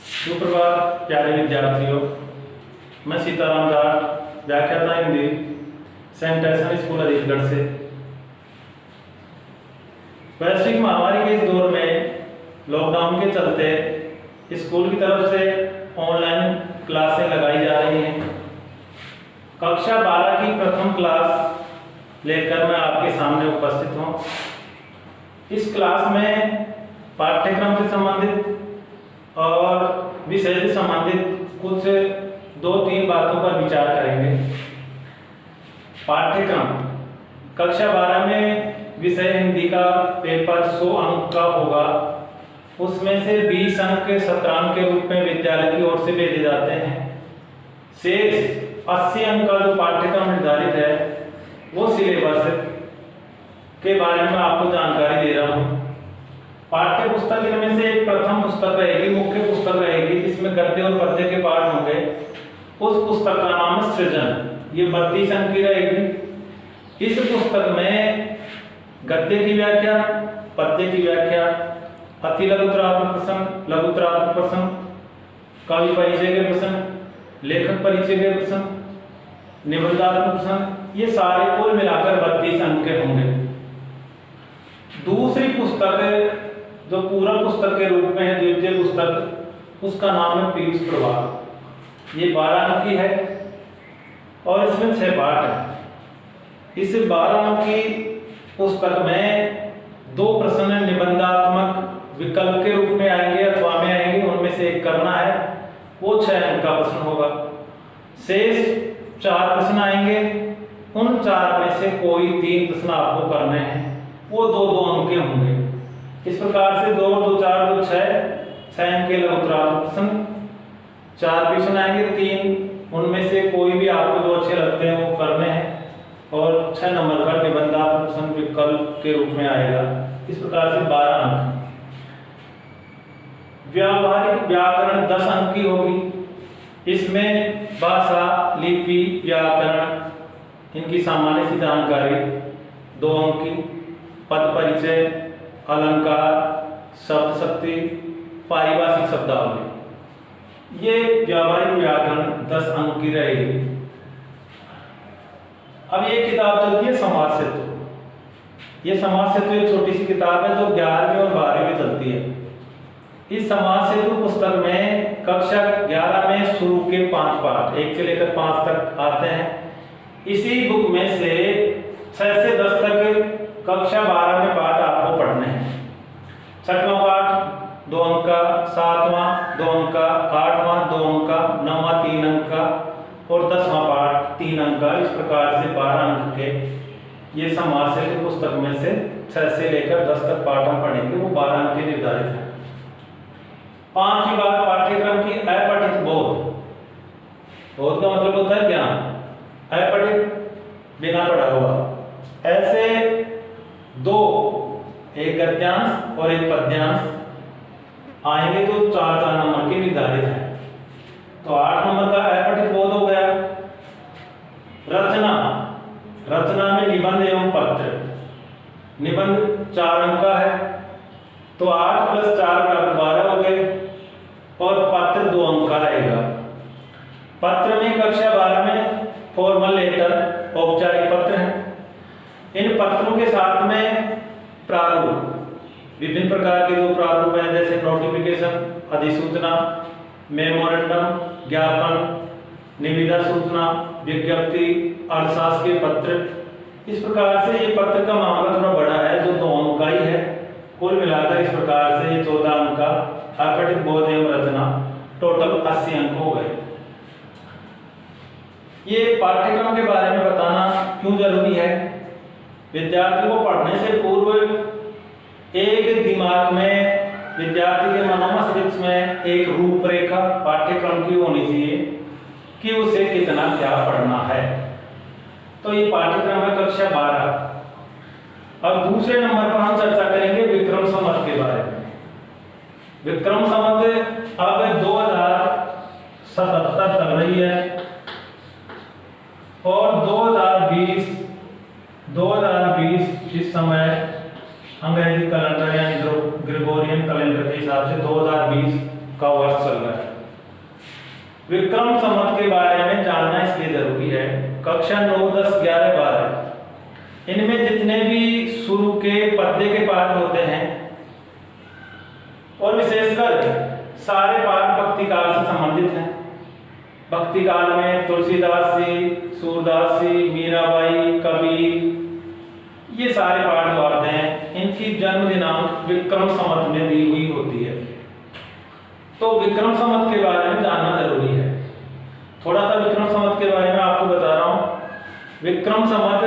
सुप्रभात प्यारे विद्यार्थियों, मैं सीताराम जाट व्याख्याता हिंदी सेंट एसन स्कूल अलीगढ़ से। वैश्विक महामारी के इस दौर में लॉकडाउन के चलते स्कूल की तरफ से ऑनलाइन क्लासें लगाई जा रही हैं। कक्षा 12 की प्रथम क्लास लेकर मैं आपके सामने उपस्थित हूँ। इस क्लास में पाठ्यक्रम से संबंधित और विषय से संबंधित कुछ 2-3 बातों पर विचार करेंगे। पाठ्यक्रम कक्षा 12 में विषय हिंदी का पेपर 100 अंक का होगा। उसमें से 20 अंक के सत्रांक के रूप में विद्यालय की ओर से भेजे जाते हैं। शेष 80 अंक का जो पाठ्यक्रम निर्धारित है वो सिलेबस के बारे में आपको जानकारी दे रहा हूँ। पाठ्य पुस्तक इनमें से एक प्रथम पुस्तक रहेगी, मुख्य पुस्तक रहेगी, जिसमें गद्य और पद्य के पाठ होंगे। उस पुस्तक का नाम है सृजन। ये 32 अंक की रहेगी। इस पुस्तक में गद्य की व्याख्या, पद्य की व्याख्या, अति लघुत्रात्मक प्रसंग, लघुत्रात्मक प्रसंग, कवि परिचय के प्रसंग, लेखक परिचय के प्रसंग, निबंधात्मक प्रसंग, ये सारे कुल मिलाकर 32 अंक के होंगे। दूसरी पुस्तक जो पूरा पुस्तक के रूप में है, द्वितीय पुस्तक, उसका नाम है पीयूष प्रवाह। ये 12 अंक की है और इसमें 6 पाठ है। इस 12 अंक की पुस्तक में 2 प्रश्न निबंधात्मक विकल्प के रूप में आएंगे अथवा में आएंगे, उनमें से एक करना है, वो 6 अंक का प्रश्न होगा। शेष 4 प्रश्न आएंगे, उन 4 में से कोई 3 प्रश्न आपको करने हैं, वो 2-2 अंक के होंगे। इस प्रकार से 2 2 4 2 6 अंक के लघुत्रात्मक प्रश्न, 4 प्रश्न आएंगे, 3 उनमें से कोई भी आपको जो अच्छे लगते हैं वो करने हैं, और 6 नंबर का निबंधात्मक प्रश्न विकल्प के रूप में आएगा। इस प्रकार से 12 अंक। व्यावहारिक व्याकरण 10 अंक की होगी। इसमें भाषा, लिपि, व्याकरण, इनकी सामान्य सी जानकारी 2 अंक की। पद परिचय, अलंकार, शब्द शक्ति, पारिभाषिक शब्दावली, ये व्यावहारिक व्याकरण 10 अंक की रहेगी। अब ये किताब चलती है समाज सेतु। ये समाज सेतु एक छोटी सी किताब है जो 11वीं और 12वीं में चलती है। इस समाज सेतु पुस्तक में कक्षा 11 में शुरू के 5 पाठ 1 से लेकर 5 तक आते हैं। इसी बुक में से 6 से 10 तक कक्षा 12 में पाठ आपको पढ़ने हैं। 6वां पाठ 2 अंक का, 7वां 2 अंक का, 8वां 2 अंक का, 9वां 3 अंक का और 10वां पाठ 3 अंक का। इस प्रकार से 12 अंक के ये समाज सेतु पुस्तक में से 6 से लेकर 10 तक पाठ हम पढ़ेंगे, वो 12 अंक के निर्धारित हैं। 5वीं बात पाठ्यक्रम की अपठित बोध। बोध का मतलब होता है ज्ञान, अपठित बिना पढ़ा हुआ। ऐसे 2, एक गद्यांश और एक पद्यांश आएंगे जो 4-4 नंबर के निर्धारित हैं। तो 8 नंबर का अपठित बोध हो गया। रचना, रचना में निबंध एवं पत्र। निबंध 4 अंक का है, तो 8 + 4 = 12 हो गए, और पत्र 2 अंक का रहेगा। पत्र में कक्षा 12 में फॉर्मल लेटर, औपचारिक पत्र हैं। इन पत्रों के साथ में प्रारूप, विभिन्न प्रकार के जो प्रारूप हैं, जैसे नोटिफिकेशन, अधिसूचना, मेमोरेंडम, ज्ञापन, निविदा सूचना, विज्ञप्ति, अर्थशास्त्रीय पत्र। इस प्रकार से ये पत्र का मामला थोड़ा बड़ा है, जो 2 अंक का ही है। कुल मिलाकर इस प्रकार से ये 14 अंक का अपठित बोध एवं रचना, टोटल 80 अंक हो गए। ये पाठ्यक्रम के बारे में बताना क्यों जरूरी है? विद्यार्थी को पढ़ने से पूर्व एक दिमाग में, विद्यार्थी के मनोमस्तिष्क में एक रूपरेखा पाठ्यक्रम की होनी चाहिए कि उसे कितना क्या पढ़ना है। तो ये पाठ्यक्रम है कक्षा 12। अब दूसरे नंबर पर हम चर्चा करेंगे विक्रम संवत के बारे में। विक्रम संवत अब 2077 चल रही है और 2020 इस समय अंग्रेजी कैलेंडर यानी ग्रेगोरियन कैलेंडर के हिसाब से 2020 का वर्ष चल रहा है। विक्रम संवत के बारे में जानना इसलिए जरूरी है। कक्षा 9, 10, 11, 12 इनमें जितने भी शुरू के पद्य के पाठ होते हैं और विशेषकर सारे पाठ भक्ति काल से संबंधित हैं। भक्ति काल में तुलसीदास जी, सूरदास जी, मीराबाई, कबीर, ये सारे पाठ जो आते हैं इनकी जन्म दिनांक विक्रम संवत में दी हुई होती है। तो विक्रम संवत के बारे में जानना जरूरी है। थोड़ा सा विक्रम संवत के बारे में आपको बता रहा हूं। विक्रम संवत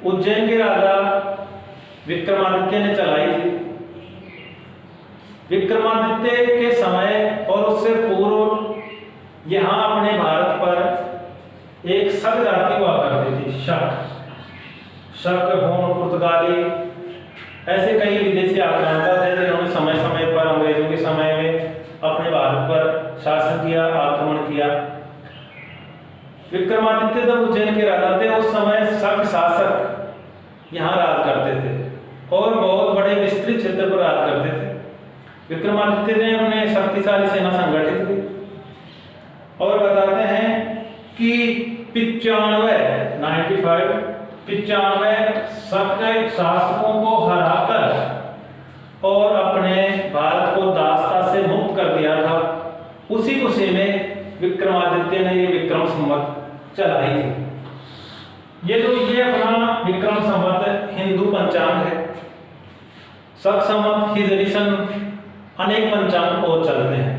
उज्जैन के राजा विक्रमादित्य ने चलाई थी। विक्रमादित्य के समय और उससे पूर्व यहाँ अपने भारत पर एक शक जाति हुआ करती थी। शक, होम, पुर्तगाली, ऐसे कई विदेशी आक्रांता थे जिन्होंने समय समय पर अंग्रेजों के समय में अपने भारत पर शासन किया, आक्रमण किया। विक्रमादित्य जब उज्जैन के राजा थे उस समय शक शासक यहाँ राज करते थे और बहुत बड़े विस्तृत क्षेत्र पर राज करते थे। विक्रमादित्य ने उन्हें शक्तिशाली सेना संगठित की और बताते हैं कि 95 शक शासकों को हराकर और अपने भारत को दासता से मुक्त कर दिया था। उसी खुशी में विक्रमादित्य ने ये विक्रम संवत चलाई थी। ये अपना विक्रम संवत हिंदू पंचांग है। शक संवत, हिजरी सन अनेक पंचांग और चलते हैं,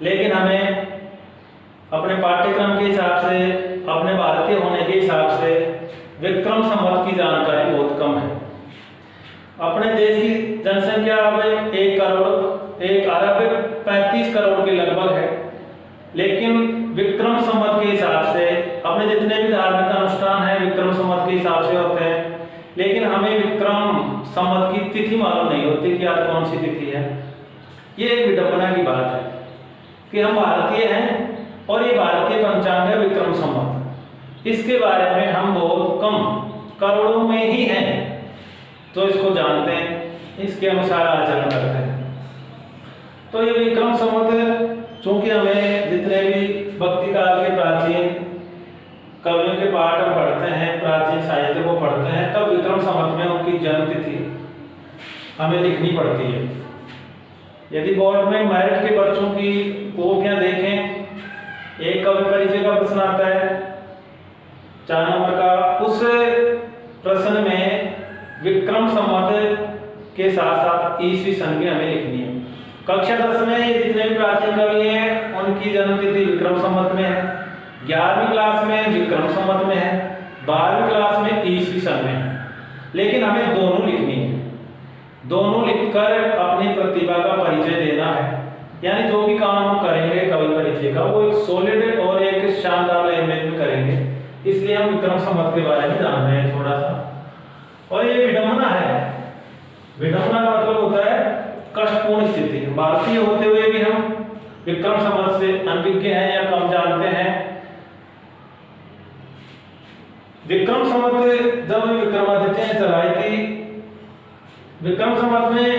लेकिन हमें अपने पाठ्यक्रम के हिसाब से, अपने भारतीय होने के हिसाब से विक्रम संवत की जानकारी बहुत कम है। अपने देश की जनसंख्या अब 1 अरब 35 करोड़ के लगभग है, लेकिन विक्रम संवत के हिसाब से अपने जितने भी धार्मिक अनुष्ठान हैं विक्रम संवत के हिसाब से होते हैं, लेकिन हमें विक्रम संवत की तिथि मालूम नहीं होती कि आज कौन सी तिथि है। ये एक विडंबना की बात है कि हम भारतीय हैं और ये भारतीय पंचांग है विक्रम संवत। इसके बारे में हम बहुत कम, करोड़ों में ही हैं तो इसको जानते हैं, इसके अनुसार आचरण करते हैं। तो ये विक्रम संवत चूंकि हमें जितने भी भक्ति काल के प्राचीन कवियों के पाठ हम पढ़ते हैं, प्राचीन साहित्य को पढ़ते हैं, तब विक्रम संवत में उनकी जन्म तिथि हमें लिखनी पड़ती है। यदि बोर्ड में मैरिट के बच्चों की कॉपियां देखें, एक कवि परिचय का प्रश्न आता है 4 नंबर का, उस प्रश्न में विक्रम संवत के साथ साथ ईस्वी सन भी हमें लिखनी है। कक्षा 10 में ये जितने भी प्राचीन कवि हैं उनकी जन्म तिथि विक्रम संवत में है, 11वीं क्लास में विक्रम संवत में है, 12वीं क्लास में ईस्वी सन में है। लेकिन हमें दोनों लिखनी है, दोनों लिखकर अपनी प्रतिभा का परिचय देना है। यानी जो भी काम हम करेंगे कवि परिचय का, वो एक सॉलिड और एक शानदार लैंग्वेज में करेंगे। इसलिए हम विक्रम संवत के बारे में जान रहे हैं थोड़ा सा। और ये विडंबना है। विडंबना का मतलब होता है कष्टपूर्ण स्थिति। भारतीय होते हुए भी हम विक्रम संवत से अनभिज्ञ हैं या कम जानते हैं। विक्रम संवत जब विक्रमादित्य ने चलाई थी, विक्रम संवत में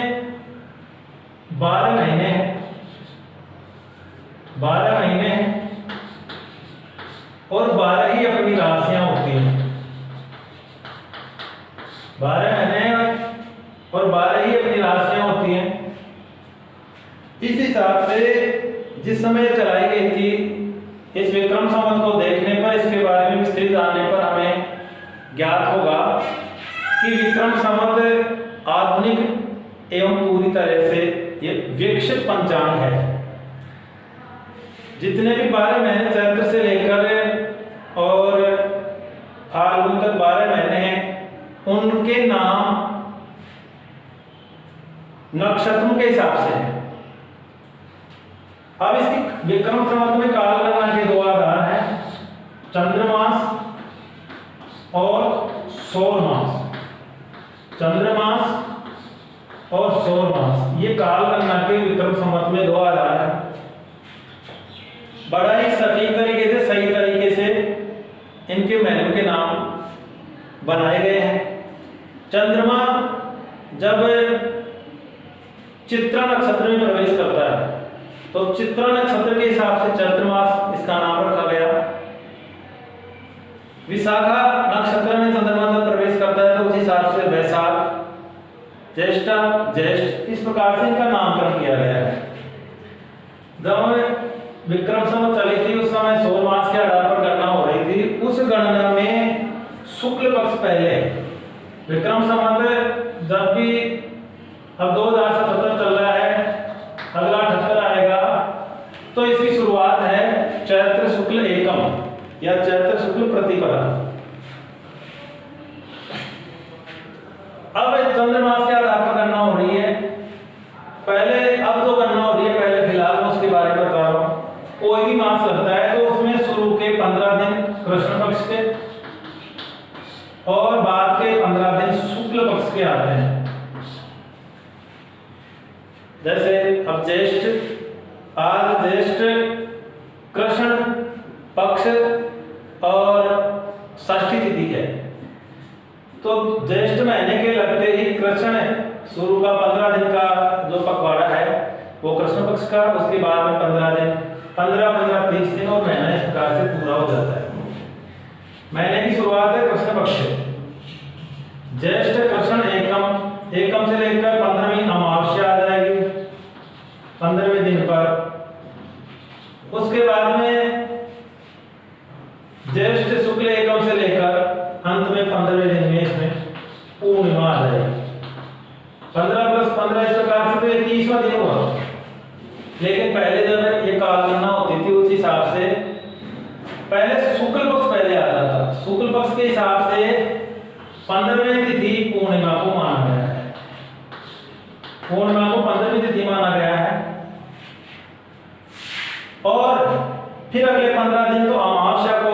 12 महीने हैं, 12 महीने और 12 ही अपनी राशियां होती हैं। 12 महीने और 12 ही अपनी राशियां होती हैं। इस हिसाब से जिस समय चलाई गई थी, इस विक्रम संवत को देखने पर, इसके बारे में विस्तृत जानने पर हमें ज्ञात होगा कि विक्रम संवत आधुनिक एवं पूरी तरह से ये विकसित पंचांग है। जितने भी 12 महीने चैत्र से लेकर और फाल्गुन तक 12 महीने हैं, उनके नाम नक्षत्रों के हिसाब से है। अब इसकी विक्रम संवत में काल गणना के 2 आधार हैं, चंद्रमास और सौर मास। चंद्रमास और सौर मास, ये काल गणना के विक्रम संवत में 2 आधार हैं। बड़ा ही सटीक तरीके से, सही तरीके से इनके महीनों के नाम बनाए गए हैं। चंद्रमा जब चित्रा नक्षत्र में प्रवेश करता है। तो चित्रा नक्षत्र के हिसाब से चैत्र मास इसका नाम रखा गया। विशाखा नक्षत्र में चंद्रमा जब प्रवेश करता है तो उस हिसाब से वैशाख, ज्येष्ठा, ज्येष्ठ, इस प्रकार से इनका नामकरण किया गया है। जब विक्रम संवत चली थी उस समय सौर मास के आधार पर गणना हो रही थी। उस गणना में शुक्ल पक्ष पहले, विक्रम संवत जब भी अब 2077 चल रहा है, अगला 78 आएगा, तो इसकी शुरुआत है चैत्र शुक्ल एकम या चैत्र शुक्ल प्रतिपदा। अब चंद्रमास के आधार पर गणना हो रही है। पहले अब जो गणना हो रही है, पहले फिलहाल मैं उसके बारे में बता रहा हूँ। कोई भी मास लगता है तो उसमें शुरू के 15 दिन कृष्ण पक्ष के और बाद के 15 दिन शुक्ल पक्ष के आते हैं। जैसे अब ज्येष्ठ, आज ज्येष्ठ कृष्ण पक्ष और षष्ठी तिथि है, तो ज्येष्ठ महीने के लगते ही कृष्ण शुरू का 15 दिन का जो पखवाड़ा है वो कृष्ण पक्ष का, उसके बाद में 15 दिन, 15 30 दिन और महीना इस प्रकार से पूरा हो जाता है। महीने की शुरुआत है कृष्ण पक्ष से। ज्येष्ठ कृष्ण एकम, एकम से लेकर 15वीं अमावस्या आ जाएगी 15वें दिन पर। उसके बाद में ज्येष्ठ शुक्ल एकम से लेकर अंत में 15वें दिन में इसमें पूर्णिमा आ जाएगी। 15 + 15 इस प्रकार से तो 21वां दिन हुआ। लेकिन पहले जब ये काल गणना होती थी उस हिसाब से पहले शुक्ल पक्ष पहले आता था। शुक्ल पक्ष के हिसाब से 15वीं तिथि पूर्णिमा को माना गया है। पूर्णिमा को 15वीं तिथि माना गया है और फिर अगले 15 दिन तो अमावस्या को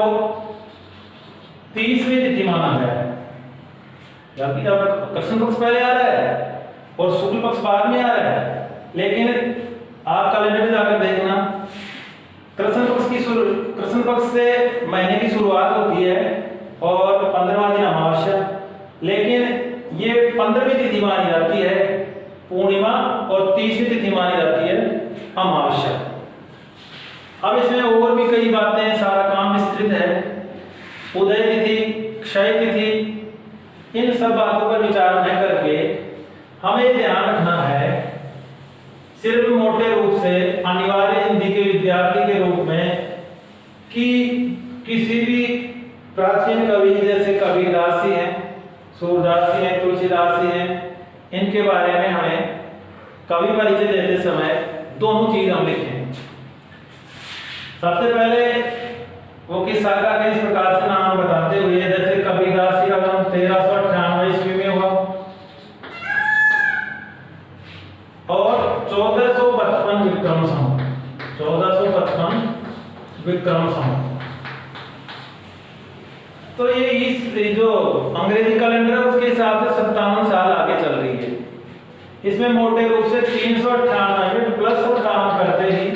30वीं तिथि माना गया है। जबकि अब कृष्ण पक्ष पहले आ रहा है और शुक्ल पक्ष बाद में आ रहा है। लेकिन आप कैलेंडर में जाकर देखना, कृष्ण पक्ष से महीने की शुरुआत होती है और 15वां दिन अमावस्या, लेकिन ये 15वीं तिथि मानी जाती है पूर्णिमा और 30वीं तिथि मानी जाती है अमावस्या। अब इसमें और भी कई बातें हैं, सारा काम विस्तृत है। उदय तिथि, क्षय तिथि, इन सब बातों पर विचार न करके हमें ध्यान रखना है सिर्फ मोटे रूप से अनिवार्य हिंदी के विद्यार्थी के रूप में कि किसी भी प्राचीन कवि जैसे कबीरदास जी हैं, सूरदास जी हैं, तुलसीदास जी हैं, इनके बारे में हमें कवि परिचय देते समय दोनों चीज हम लिखें। सबसे पहले वो किस साल का इस प्रकार से नाम बताते हुए, जैसे कबीरदास जी का जन्म 1398 ईस्वी में हुआ और 1455 विक्रम संवत, 1455 विक्रम संवत। तो ये इस जो अंग्रेजी कैलेंडर है उसके हिसाब से 57 साल आगे चल रही है। इसमें मोटे रूप से 398 प्लस 58 करते ही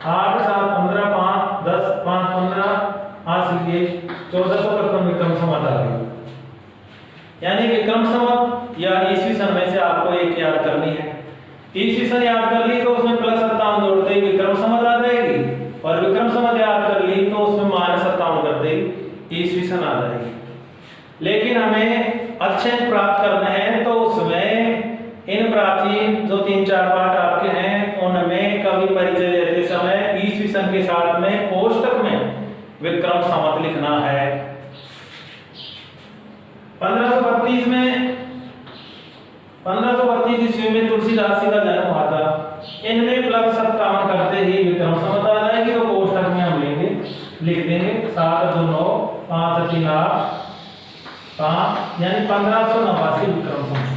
8 7 15 5 10 5 15 आज लिए 1455 विक्रम संवत आ गई। यानी विक्रम संवत या ईस्वी सन में से आपको एक याद करनी है। ईस्वी सन याद कर ली तो उसमें प्लस 57 जोड़ते ही विक्रम संवत आ जाएगी और विक्रम संवत याद कर ली तो उसमें -57 करते ही ईस्वी सन आ जाएगी। लेकिन हमें अक्षर प्राप्त करने हैं तो उसमें इन प्राचीन जो 3-4 पाठ आपके हैं उनमें कवि परिचय देते समय ईस्वी सन के साथ में कोष्टक में विक्रम संवत लिखना है। 1532 ईस्वी में तुलसीदास जी का जन्म हुआ था। इनमें प्लस 57 करते ही विक्रम संवत आ जाएगी तो कोष्टक में हम लेंगे, लिख देंगे 7 2 9 5 3 8 5 यानी 1589 विक्रम संवत,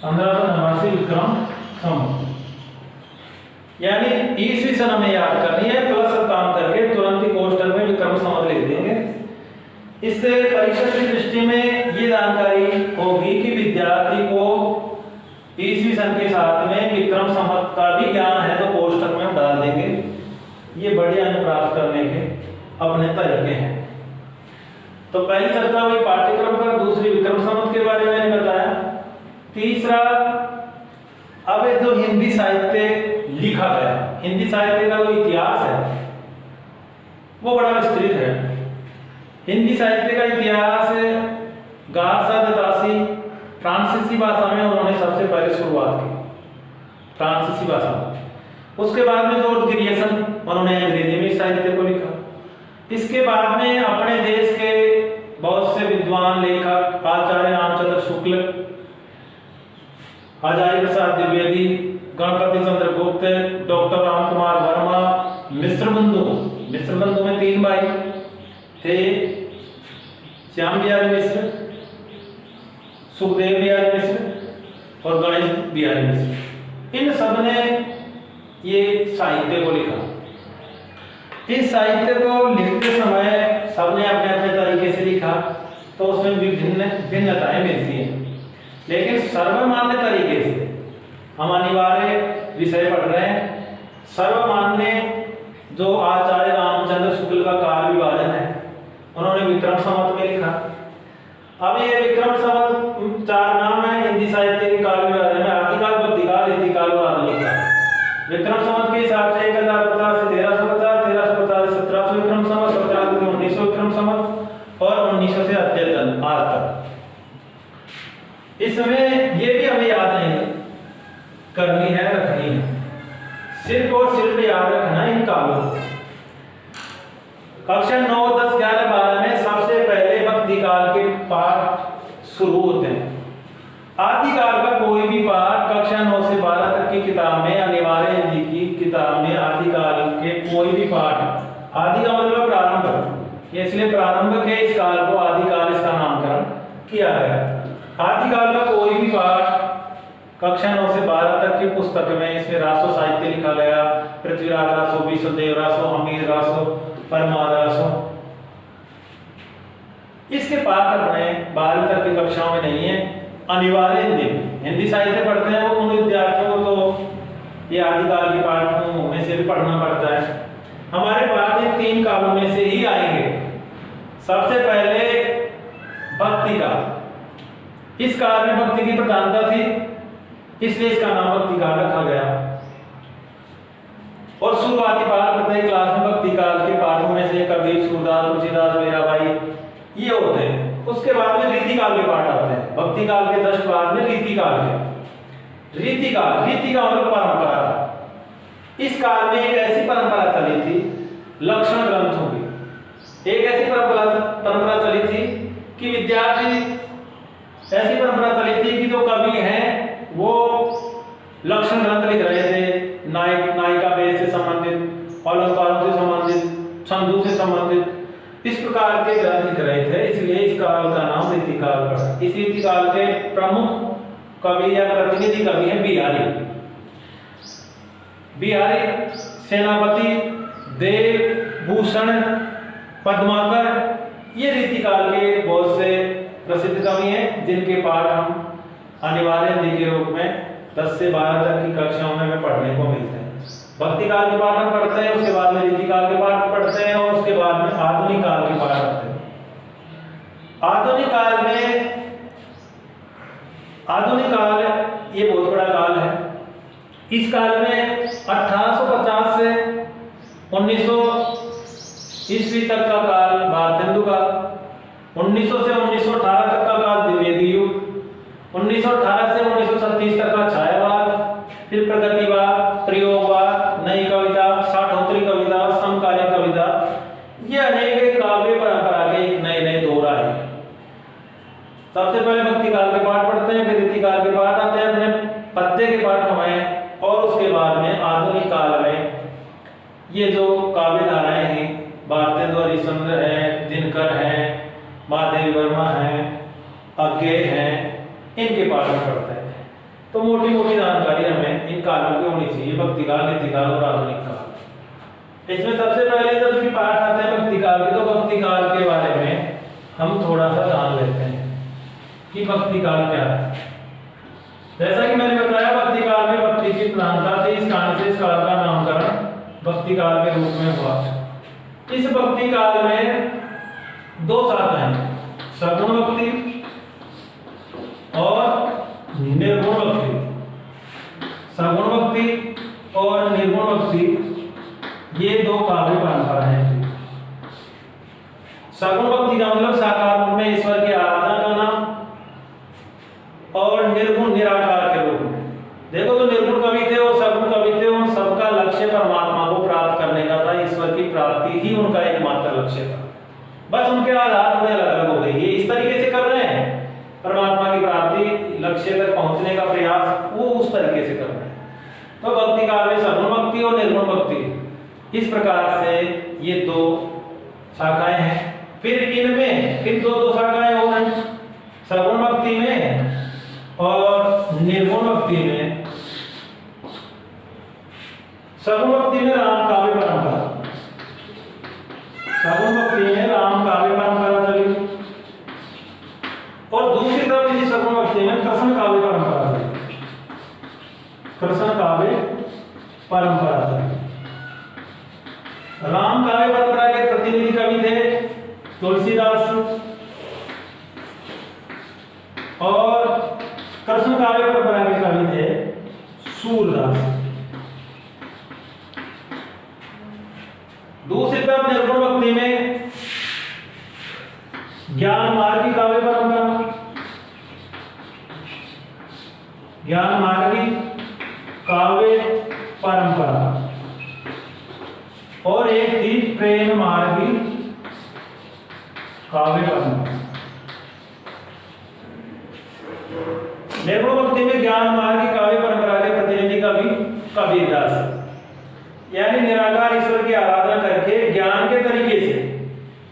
1589 विक्रम संवत। यानी ईस्वी सन हमें याद करनी है, प्लस 57 करके तुरंत ही कोष्टक में विक्रम संवत लिख देंगे। इससे परीक्षा की दृष्टि में ये जानकारी होगी कि विद्यार्थी को ईस्वी सन के साथ में विक्रम संवत का भी ज्ञान है तो कोष्टक में हम डाल देंगे। ये बड़े अंक प्राप्त करने के अपने तरीके हैं। तो पहली चर्चा हुई पाठ्यक्रम पर, दूसरी विक्रम संवत के बारे में मैंने बताया। तीसरा, अब जो हिंदी साहित्य लिखा गया, हिंदी साहित्य का जो इतिहास है वो बड़ा विस्तृत है। हिंदी साहित्य का इतिहास गारसा दतासी फ्रांसीसी भाषा में उन्होंने सबसे पहले शुरुआत की, फ्रांसीसी भाषा में। उसके बाद में जॉर्ज ग्रियर्सन उन्होंने अंग्रेजी में साहित्य को लिखा। इसके बाद में अपने देश के बहुत से विद्वान लेखक आचार्य रामचंद्र शुक्ल, हजारी प्रसाद द्विवेदी, गणपति चंद्र गुप्त, डॉक्टर राम कुमार वर्मा, मिश्र बंधु में 3 भाई थे, श्याम बिहारी मिश्र, सुखदेव बिहारी मिश्र और गणेश बिहारी मिश्र। इन सब ने ये साहित्य को लिखा। इस साहित्य को लिखते समय सबने अपने अपने तरीके से लिखा, तो उसमें भिन्नताएं मिलती हैं, लेकिन सर्वमान्य तरीके से हम अनिवार्य विषय पढ़ रहे हैं। सर्वमान्य जो आचार्य रामचंद्र शुक्ल का काल विभाजन है, उन्होंने विक्रम संवत में लिखा। अब ये विक्रम संवत 4 नाम है हिंदी साहित्य के काल विभाजन में: आदिकाल, मध्यकाल, रीतिकाल और आधुनिक काल। विक्रम संवत के हिसाब से 1050 से 1350, 1350 से 1700 विक्रम संवत, 1700 से 1900 विक्रम संवत और 1900 से अद्यतन आज तक। इसमें ये भी हमें याद नहीं करनी है, रखनी है, सिर्फ और सिर्फ याद रखना इन कालों। कक्षा 9, 10, 11, 12 में सबसे पहले भक्ति काल के पाठ शुरू होते हैं। आदिकाल का कोई भी पाठ कक्षा 9 से 12 तक की किताब में, अनिवार्य हिंदी की किताब में आदिकाल के कोई भी पाठ, आदि का मतलब प्रारंभ, इसलिए प्रारंभ के इस काल को आदिकाल इसका नामकरण किया गया। आदिकाल का कोई भी पाठ कक्षा 9 से 12 तक की पुस्तक में, इसमें रासो साहित्य लिखा गया, पृथ्वीराज रासो, विश्वदेव रासो, अमीर रासो, परमार रासो। इसके पाठ अपने 12 तक की कक्षाओं में नहीं है। अनिवार्य हिंदी साहित्य पढ़ते हैं वो उन विद्यार्थियों को तो ये आदिकाल के पाठों में से भी पढ़ना पड़ता है। हमारे पाठ इन 3 कालों में से ही आएंगे। सबसे पहले भक्ति काल। इस काल में भक्ति की प्रधानता थी, इसलिए इसका नाम भक्ति काल रखा गया। और शुरुआती पाठ प्रत्येक क्लास में भक्ति काल के पाठों में से कबीर, सूरदास, तुलसीदास, मीराबाई ये होते हैं। उसके बाद में रीतिकाल के पाठ आते हैं। भक्ति काल के 10 बाद में रीतिकाल के। रीतिकाल मतलब परंपरा। इस काल में एक ऐसी परंपरा चली थी लक्षण ग्रंथों की। एक ऐसी परंपरा चली थी कि विद्यार्थी, ऐसी परंपरा चली थी कि जो कवि हैं वो लक्षण ग्रंथ लिख रहे थे, नायिका वेश से संबंधित, अलंकारों से संबंधित, छंदों से संबंधित, इस प्रकार के ग्रंथ लिख रहे थे। इसलिए इस काल का नाम रीतिकाल पड़ा। इस रीतिकाल के प्रमुख कवि या प्रतिनिधि कवि हैं बिहारी, सेनापति, देव भूषण, पद्माकर। ये रीतिकाल के बहुत से प्रसिद्ध कवि हैं जिनके पाठ हम अनिवार्य हिंदी के रूप में 10 से 12 तक की कक्षाओं में हमें पढ़ने को मिलते हैं। भक्ति काल के पाठ हम पढ़ते हैं, उसके बाद में रीतिकाल के पाठ पढ़ते हैं और उसके बाद में आधुनिक काल के पाठ पढ़ते हैं। आधुनिक काल ये बहुत बड़ा काल है। इस काल में 1850 से 1900 ईस्वी तक का काल भारतेंदु का, 1900 से 1918 तक का काल द्विवेदी युग, 1918 से 1936 तक का छायावाद, फिर प्रगतिवाद, प्रयोगवाद, नई कविता, साठोत्तरी कविता, समकालीन कविता। ये अनेक काव्य परंपरा के एक नए दौर आए। सबसे पहले भक्ति काल के पाठ पढ़ते हैं, फिर रीतिकाल के पाठ आते हैं, अपने पद्य के पाठ हमें, और उसके बाद में आधुनिक काल में ये जो काव्य धाराएं हैं, भारतेंदु हरिश्चंद्र है, दिनकर है, महादेवी वर्मा है, अज्ञेय हैं, इनके पाठ में पढ़ते हैं। तो मोटी मोटी जानकारी हमें इन कालों की होनी चाहिए, भक्ति काल, रीतिकाल और आधुनिक काल। इसमें सबसे पहले जब भी पाठ आते हैं भक्ति काल के, तो भक्ति काल के बारे में हम थोड़ा सा जान लेते हैं कि भक्ति काल क्या है। जैसा कि मैंने बताया, भक्ति काल में भक्ति की प्रधानता थी, इस कारण से इस काल का नामकरण भक्ति काल के रूप में हुआ। इस भक्ति काल में 2 शाखाएं हैं। सगुण भक्ति और निर्गुण भक्ति। सगुण भक्ति और निर्गुण भक्ति ये दो काव्य परंपरा है। सगुण भक्ति का मतलब साकार रूप में ईश्वर की आराधना करना और निर्गुण निराकार के रूप में। देखो तो निर्गुण कवि थे और सगुण कवि थे, उन सबका लक्ष्य परमात्मा को प्राप्त करने का था। ईश्वर की प्राप्ति ही उनका एकमात्र लक्ष्य था। बस उनके आधार थोड़े अलग अलग हो गए। ये इस तरीके से कर रहे हैं परमात्मा की प्राप्ति, लक्ष्य तक पहुंचने का प्रयास, वो उस तरीके से कर रहे हैं। तो भक्ति काल में सगुण भक्ति और निर्गुण भक्ति, इस प्रकार से ये दो शाखाएं हैं। फिर इनमें फिर दो शाखाएं और हैं, सगुण भक्ति में और निर्गुण भक्ति में। सगुण भक्ति में राम काव्य परंपरा, सगुण भक्ति में राम काव्य परंपरा चली और दूसरी तरफ इसी सगुण भक्ति में कृष्ण काव्य परंपरा चली। कृष्ण काव्य परंपरा चली। राम काव्य परंपरा के प्रतिनिधि कवि थे तुलसीदास और कृष्ण काव्य परंपरा के कवि थे सूरदास। दूसरी तरफ निर्गुण भक्ति में ज्ञान मार्गी काव्य परंपरा, ज्ञान मार्गी काव्य परंपरा और एक थी प्रेम मार्गी काव्य परंपरा। निर्गुण भक्ति में ज्ञान मार्गी काव्य परंपरा के प्रतिनिधि कवि कबीरदास, यानी निराकार ईश्वर की आराधना करके ज्ञान के तरीके से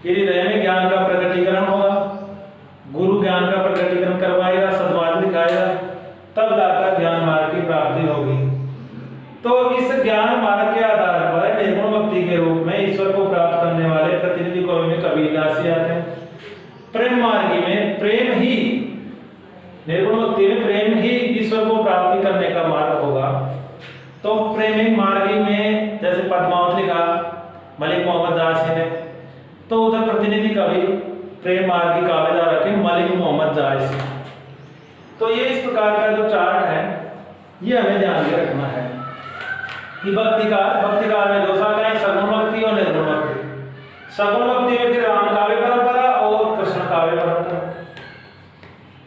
हृदय में ज्ञान का प्रकटीकरण होगा, गुरु ज्ञान का प्रकटीकरण करवाएगा, सद्वाद दिखाएगा, तब जाकर ज्ञान मार्ग की प्राप्ति होगी। तो इस ज्ञान मार्ग के आधार पर निर्गुण भक्ति के रूप में ईश्वर को प्राप्त करने वाले प्रतिनिधि कवि में कबीरदास आते हैं। प्रेम मार्गी में प्रेम ही, निर्गुण भक्ति में प्रेम ही ईश्वर को प्राप्ति करने का मार्ग होगा। तो प्रेमिक मार्गी में जैसे पद्मावत लिखा मलिक मोहम्मद जायसी ने, तो उधर प्रतिनिधि कवि प्रेम मार्गी काव्यधारा रखे मलिक मोहम्मद जायसी। तो ये इस प्रकार का जो चार्ट है ये हमें ध्यान में रखना है कि भक्ति काल में दो शाखाएं, सगुण भक्ति और निर्गुण भक्ति। सगुण भक्ति में फिर राम काव्य परंपरा और कृष्ण काव्य परंपरा।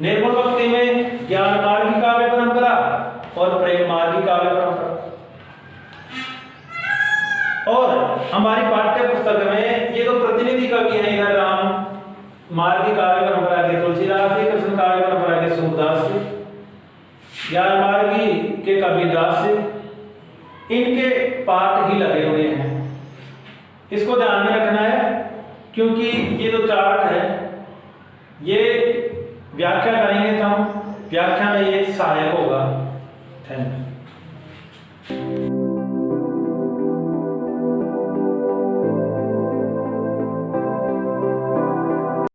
निर्गुण भक्ति में ज्ञान मार्गी काव्य परंपरा और प्रेम मार्गी काव्य परंपरा। और हमारी पाठ्य पुस्तक में ये जो प्रतिनिधि कवि हैं इधर राम मार्गी काव्य परंपरा के तुलसीदास जी, कृष्ण काव्य परंपरा के सूरदास जी, ज्ञान मार्गी के कबीरदास जी, इनके पाठ ही लगे हुए हैं। इसको ध्यान में रखना है क्योंकि ये जो चार्ट है ये व्याख्या करेंगे तो हम व्याख्या में ये सहायक होगा। Thank you.